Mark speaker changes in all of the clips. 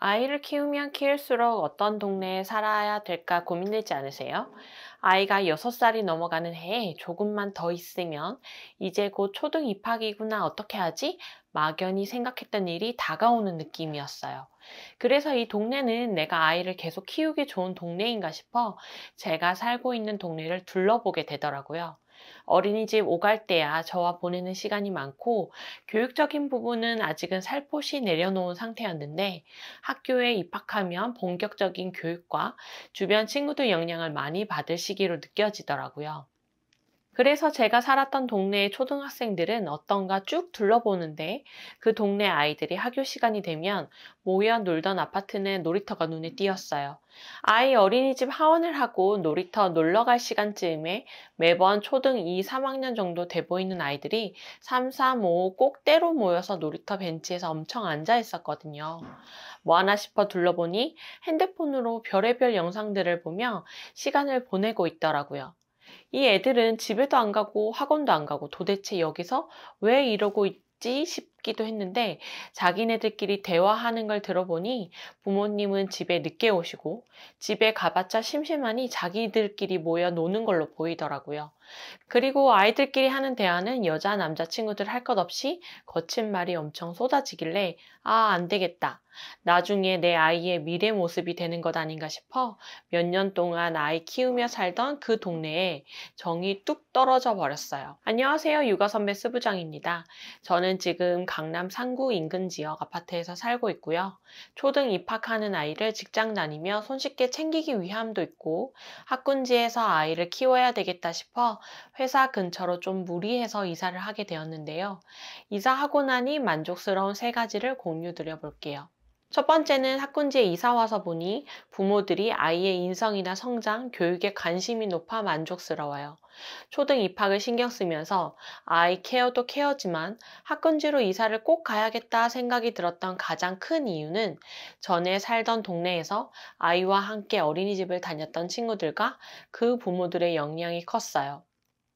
Speaker 1: 아이를 키우면 키울수록 어떤 동네에 살아야 될까 고민되지 않으세요? 아이가 6살이 넘어가는 해에 조금만 더 있으면 이제 곧 초등 입학이구나 어떻게 하지? 막연히 생각했던 일이 다가오는 느낌이었어요. 그래서 이 동네는 내가 아이를 계속 키우기 좋은 동네인가 싶어 제가 살고 있는 동네를 둘러보게 되더라고요. 어린이집 오갈 때야 저와 보내는 시간이 많고 교육적인 부분은 아직은 살포시 내려놓은 상태였는데 학교에 입학하면 본격적인 교육과 주변 친구들 영향을 많이 받을 시기로 느껴지더라고요. 그래서 제가 살았던 동네의 초등학생들은 어떤가 쭉 둘러보는데 그 동네 아이들이 학교 시간이 되면 모여 놀던 아파트는 놀이터가 눈에 띄었어요. 아이 어린이집 하원을 하고 놀이터 놀러 갈 시간쯤에 매번 초등 2, 3학년 정도 돼 보이는 아이들이 3, 4, 5 꼭 때로 모여서 놀이터 벤치에서 엄청 앉아 있었거든요. 뭐 하나 싶어 둘러보니 핸드폰으로 별의별 영상들을 보며 시간을 보내고 있더라고요. 이 애들은 집에도 안 가고 학원도 안 가고 도대체 여기서 왜 이러고 있지 싶기도 했는데 자기네들끼리 대화하는 걸 들어보니 부모님은 집에 늦게 오시고 집에 가봤자 심심하니 자기들끼리 모여 노는 걸로 보이더라고요. 그리고 아이들끼리 하는 대화는 여자, 남자 친구들 할 것 없이 거친 말이 엄청 쏟아지길래 안 되겠다. 나중에 내 아이의 미래 모습이 되는 것 아닌가 싶어 몇 년 동안 아이 키우며 살던 그 동네에 정이 뚝 떨어져 버렸어요. 안녕하세요. 육아 선배 스부장입니다. 저는 지금 강남 상구 인근 지역 아파트에서 살고 있고요. 초등 입학하는 아이를 직장 다니며 손쉽게 챙기기 위함도 있고 학군지에서 아이를 키워야 되겠다 싶어 회사 근처로 좀 무리해서 이사를 하게 되었는데요. 이사하고 나니 만족스러운 세 가지를 공유드려 볼게요. 첫 번째는 학군지에 이사 와서 보니 부모들이 아이의 인성이나 성장, 교육에 관심이 높아 만족스러워요. 초등 입학을 신경 쓰면서 아이 케어도 케어지만 학군지로 이사를 꼭 가야겠다 생각이 들었던 가장 큰 이유는 전에 살던 동네에서 아이와 함께 어린이집을 다녔던 친구들과 그 부모들의 영향이 컸어요.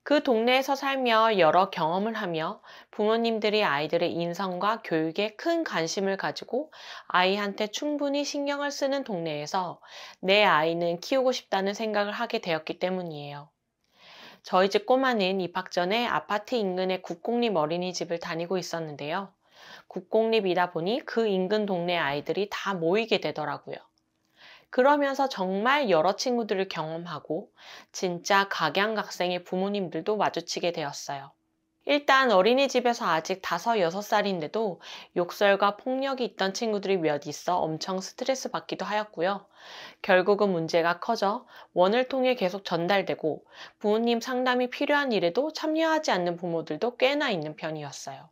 Speaker 1: 그 동네에서 살며 여러 경험을 하며 부모님들이 아이들의 인성과 교육에 큰 관심을 가지고 아이한테 충분히 신경을 쓰는 동네에서 내 아이는 키우고 싶다는 생각을 하게 되었기 때문이에요. 저희 집 꼬마는 입학 전에 아파트 인근의 국공립 어린이집을 다니고 있었는데요. 국공립이다 보니 그 인근 동네 아이들이 다 모이게 되더라고요. 그러면서 정말 여러 친구들을 경험하고 진짜 각양각색의 부모님들도 마주치게 되었어요. 일단 어린이집에서 아직 5, 6살인데도 욕설과 폭력이 있던 친구들이 몇 있어 엄청 스트레스 받기도 하였고요. 결국은 문제가 커져 원을 통해 계속 전달되고 부모님 상담이 필요한 일에도 참여하지 않는 부모들도 꽤나 있는 편이었어요.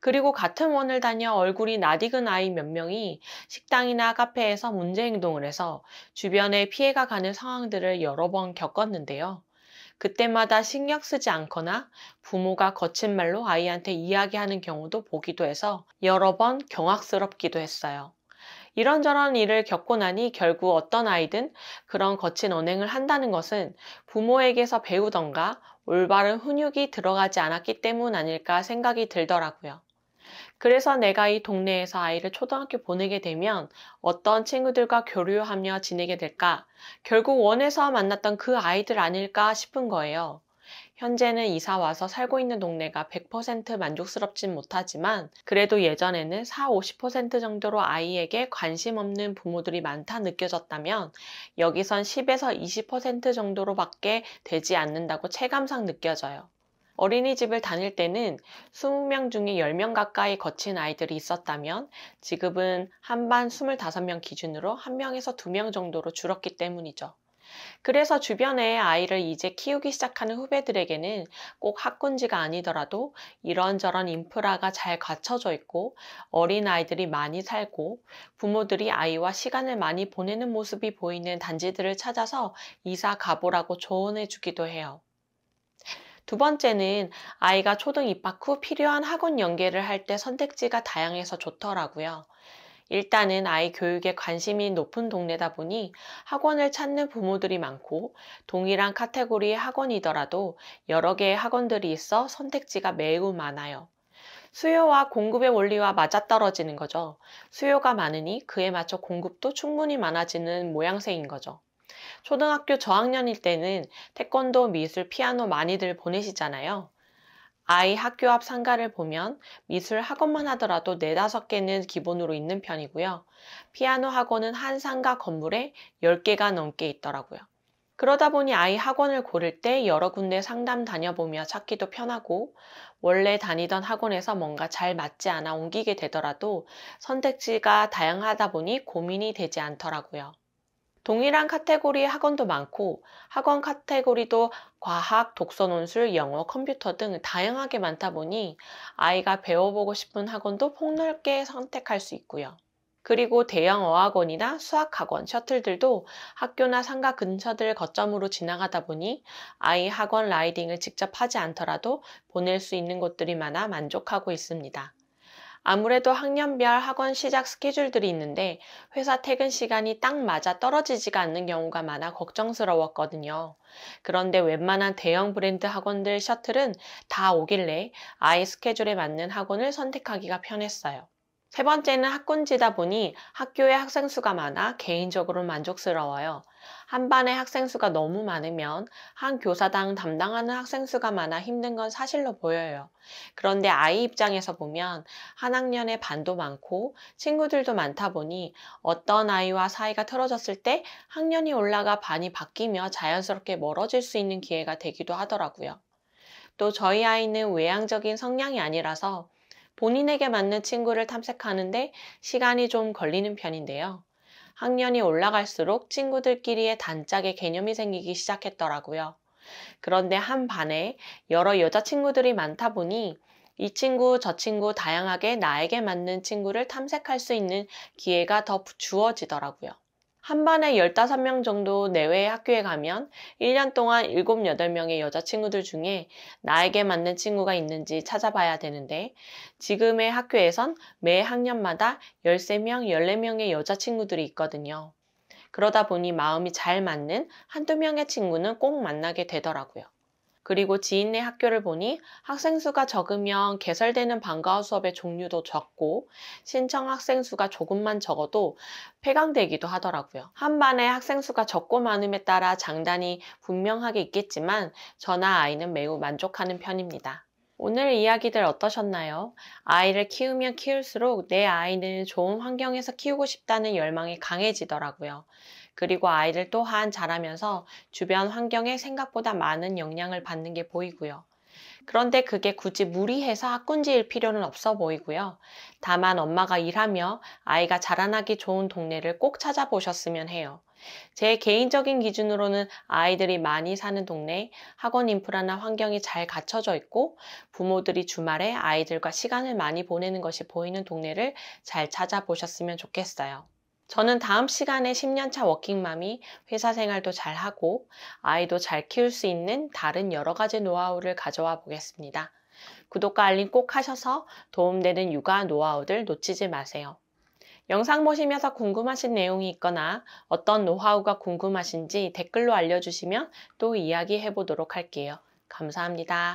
Speaker 1: 그리고 같은 원을 다녀 얼굴이 낯익은 아이 몇 명이 식당이나 카페에서 문제 행동을 해서 주변에 피해가 가는 상황들을 여러 번 겪었는데요. 그때마다 신경 쓰지 않거나 부모가 거친 말로 아이한테 이야기하는 경우도 보기도 해서 여러 번 경악스럽기도 했어요. 이런저런 일을 겪고 나니 결국 어떤 아이든 그런 거친 언행을 한다는 것은 부모에게서 배우던가 올바른 훈육이 들어가지 않았기 때문 아닐까 생각이 들더라고요. 그래서 내가 이 동네에서 아이를 초등학교 보내게 되면 어떤 친구들과 교류하며 지내게 될까? 결국 원에서 만났던 그 아이들 아닐까 싶은 거예요. 현재는 이사 와서 살고 있는 동네가 100% 만족스럽진 못하지만 그래도 예전에는 4, 50% 정도로 아이에게 관심 없는 부모들이 많다 느껴졌다면 여기선 10에서 20% 정도로밖에 되지 않는다고 체감상 느껴져요. 어린이집을 다닐 때는 20명 중에 10명 가까이 거친 아이들이 있었다면 지금은 한 반 25명 기준으로 1명에서 2명 정도로 줄었기 때문이죠. 그래서 주변에 아이를 이제 키우기 시작하는 후배들에게는 꼭 학군지가 아니더라도 이런저런 인프라가 잘 갖춰져 있고 어린 아이들이 많이 살고 부모들이 아이와 시간을 많이 보내는 모습이 보이는 단지들을 찾아서 이사 가보라고 조언해 주기도 해요. 두 번째는 아이가 초등 입학 후 필요한 학원 연계를 할 때 선택지가 다양해서 좋더라고요. 일단은 아이 교육에 관심이 높은 동네다 보니 학원을 찾는 부모들이 많고 동일한 카테고리의 학원이더라도 여러 개의 학원들이 있어 선택지가 매우 많아요. 수요와 공급의 원리와 맞아떨어지는 거죠. 수요가 많으니 그에 맞춰 공급도 충분히 많아지는 모양새인 거죠. 초등학교 저학년일 때는 태권도, 미술, 피아노 많이들 보내시잖아요. 아이 학교 앞 상가를 보면 미술 학원만 하더라도 4~5개는 기본으로 있는 편이고요. 피아노 학원은 한 상가 건물에 10개가 넘게 있더라고요. 그러다 보니 아이 학원을 고를 때 여러 군데 상담 다녀보며 찾기도 편하고, 원래 다니던 학원에서 뭔가 잘 맞지 않아 옮기게 되더라도 선택지가 다양하다 보니 고민이 되지 않더라고요. 동일한 카테고리의 학원도 많고, 학원 카테고리도 과학, 독서 논술, 영어, 컴퓨터 등 다양하게 많다 보니 아이가 배워보고 싶은 학원도 폭넓게 선택할 수 있고요. 그리고 대형 어학원이나 수학학원, 셔틀들도 학교나 상가 근처들 거점으로 지나가다 보니 아이 학원 라이딩을 직접 하지 않더라도 보낼 수 있는 곳들이 많아 만족하고 있습니다. 아무래도 학년별 학원 시작 스케줄들이 있는데 회사 퇴근 시간이 딱 맞아 떨어지지가 않는 경우가 많아 걱정스러웠거든요. 그런데 웬만한 대형 브랜드 학원들 셔틀은 다 오길래 아이 스케줄에 맞는 학원을 선택하기가 편했어요. 세 번째는 학군지다 보니 학교에 학생 수가 많아 개인적으로 만족스러워요. 한 반에 학생 수가 너무 많으면 한 교사당 담당하는 학생 수가 많아 힘든 건 사실로 보여요. 그런데 아이 입장에서 보면 한 학년에 반도 많고 친구들도 많다 보니 어떤 아이와 사이가 틀어졌을 때 학년이 올라가 반이 바뀌며 자연스럽게 멀어질 수 있는 기회가 되기도 하더라고요. 또 저희 아이는 외향적인 성향이 아니라서 본인에게 맞는 친구를 탐색하는데 시간이 좀 걸리는 편인데요. 학년이 올라갈수록 친구들끼리의 단짝의 개념이 생기기 시작했더라고요. 그런데 한 반에 여러 여자친구들이 많다 보니 이 친구, 저 친구 다양하게 나에게 맞는 친구를 탐색할 수 있는 기회가 더 주어지더라고요. 한 반에 15명 정도 내외의 학교에 가면 1년 동안 7, 8명의 여자친구들 중에 나에게 맞는 친구가 있는지 찾아봐야 되는데, 지금의 학교에선 매 학년마다 13명, 14명의 여자친구들이 있거든요. 그러다 보니 마음이 잘 맞는 한두 명의 친구는 꼭 만나게 되더라고요. 그리고 지인네 학교를 보니 학생 수가 적으면 개설되는 방과후 수업의 종류도 적고, 신청 학생 수가 조금만 적어도 폐강되기도 하더라고요. 한 반에 학생 수가 적고 많음에 따라 장단이 분명하게 있겠지만 저나 아이는 매우 만족하는 편입니다. 오늘 이야기들 어떠셨나요? 아이를 키우면 키울수록 내 아이는 좋은 환경에서 키우고 싶다는 열망이 강해지더라고요. 그리고 아이들 또한 자라면서 주변 환경에 생각보다 많은 영향을 받는 게 보이고요. 그런데 그게 굳이 무리해서 학군지일 필요는 없어 보이고요. 다만 엄마가 일하며 아이가 자라나기 좋은 동네를 꼭 찾아보셨으면 해요. 제 개인적인 기준으로는 아이들이 많이 사는 동네, 학원 인프라나 환경이 잘 갖춰져 있고 부모들이 주말에 아이들과 시간을 많이 보내는 것이 보이는 동네를 잘 찾아보셨으면 좋겠어요. 저는 다음 시간에 10년차 워킹맘이 회사 생활도 잘하고 아이도 잘 키울 수 있는 다른 여러 가지 노하우를 가져와 보겠습니다. 구독과 알림 꼭 하셔서 도움되는 육아 노하우들 놓치지 마세요. 영상 보시면서 궁금하신 내용이 있거나 어떤 노하우가 궁금하신지 댓글로 알려주시면 또 이야기해 보도록 할게요. 감사합니다.